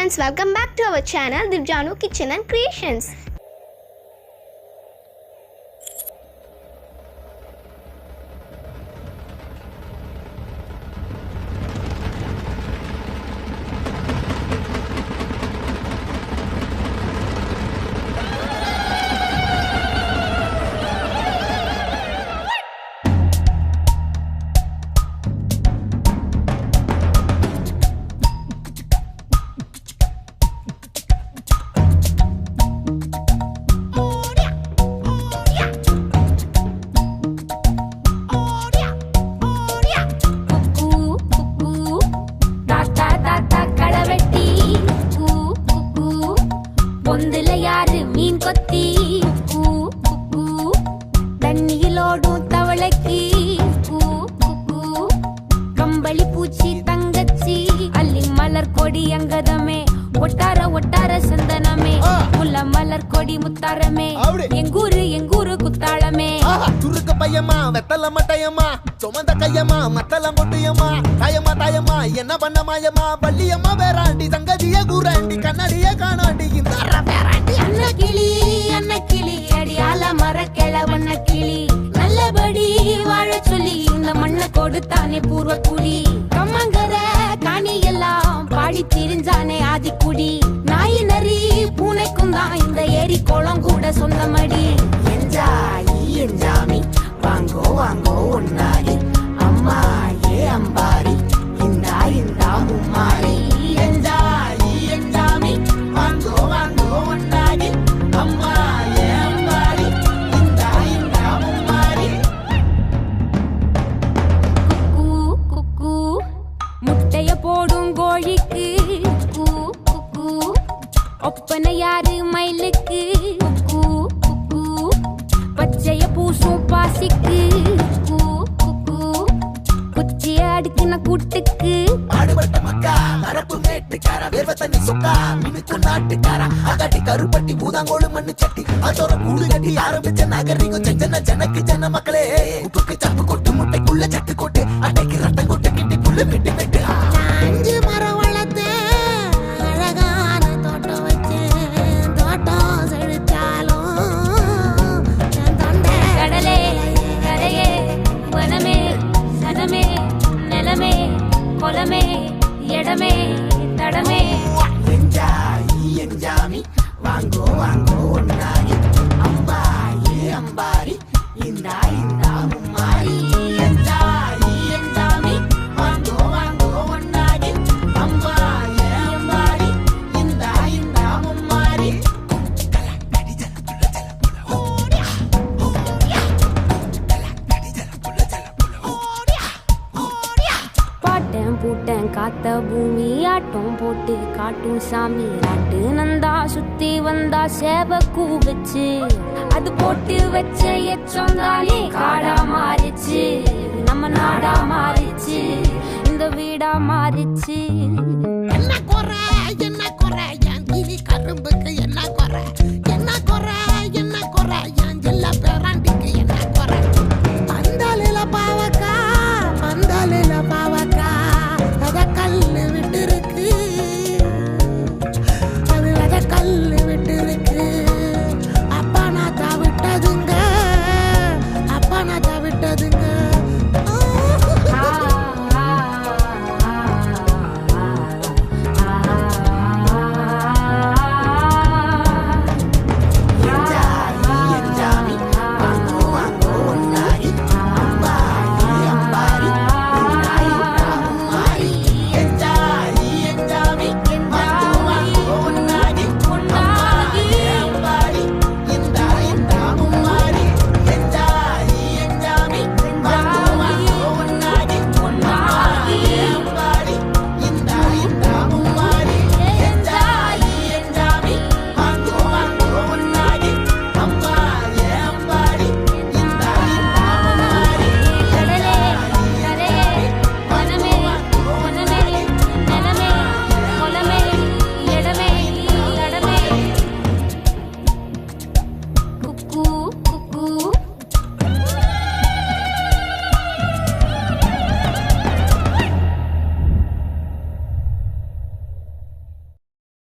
friends, welcome back to our channel Divjanu Kitchen and Creations. கம்பளி பூச்சி தங்கச்சி அள்ளி மலர் கொடி அங்கதமே ஒட்டார ஒட்டார சந்தனமே முல்ல மலர் கொடி முத்தாரமே எங்கூரு குத்தாளமே துருக்க பையமா வெத்தல மட்டையம்மா சுமந்த கையம்மா மத்தல மொட்டையம்மா தாயம்மா என்ன பண்ண மாயம்மா பள்ளியம்மா வேறாண்டி சங்கதிய கூறாண்டி கண்ணடிய காணாண்டி இந்த அன்ன கிளி அடியால மர கிழவண்ண கிளி நல்லபடி வாழ சொல்லி இந்த மண்ணை கொடுத்தானே பூர்வ குடி கம்மங்கர காணி எல்லாம் பாடி திரிஞ்சானே ஆதிக்குடி நாய் நரி பூனைக்கும் தான் இந்த ஏரி குளம் கூட சொந்தமடி என்ஜாமி வாங்கோ வாங்கோ ஒன்னாரி அம்மா ஏ அம்பாரி இந்தா மும்மாரி என்ஜாமி வாங்கோ வாங்கோ ஒன்னாரி அம்மா ஏ அம்பாரி இந்தா மும்மாரி குக்கு முட்டைய போடும் கோழிக்கு குக்கு ஒப்பனை யாரு மயிலுக்கு குக்கு பச்சைய பூசும் பாசிக்கு குச்சிய அடுக்கின கூட்டுக்கு ஆடுபட்ட மக்கா மரப்பு மேட்டுக்கார வேர்வ தண்ணி சொக்கா மினுக்கு நாட்டுக்கார அகட்டி கருப்பட்டி பூதாங்கோடு மண்ணு சட்டி அதோட கூடு கட்டி ஆரம்பிச்ச நாகரிகம் செஞ்சன ஜனக்கு ஜன மக்களே உப்புக்கு சப்பு கொட்டு முட்டைக்குள்ள சட்டு கொட்டு அட்டைக்கு ரத்தம் கொட்டு கிட்டி புல்லு வெட்டு வெட்டு அஞ்சு மரம் வளர்த்து அழகான தோட்டம் வச்சு தோட்டம் செழிச்சாலும் கடலே கரையே வனமே சனமே நிலமே கொலமே இடமே தடமே என்ஜாமி வாங்கோ வாங்கோ ஒன்னாரி அம்பா ஏ அம்பாரி இந்தா மும்மாரி என்ஜாமி வாங்கோ வாங்கோ ஒன்னாரி அம்பா ஏ அம்பாரி இந்தா மும்மாரி பாட்டன் பூட்டன் காத்த பூமி ஆட்டம் போட்டு காட்டும் சாமி ராட்டு நந்தா சுத்தி வந்தா சேவ கூவச்சு அது போட்டு வச்ச எச்சந்தாலே காடா மாறிச்சு நம்ம நாடா மாறிச்சு இந்த வீடா மாறிச்சு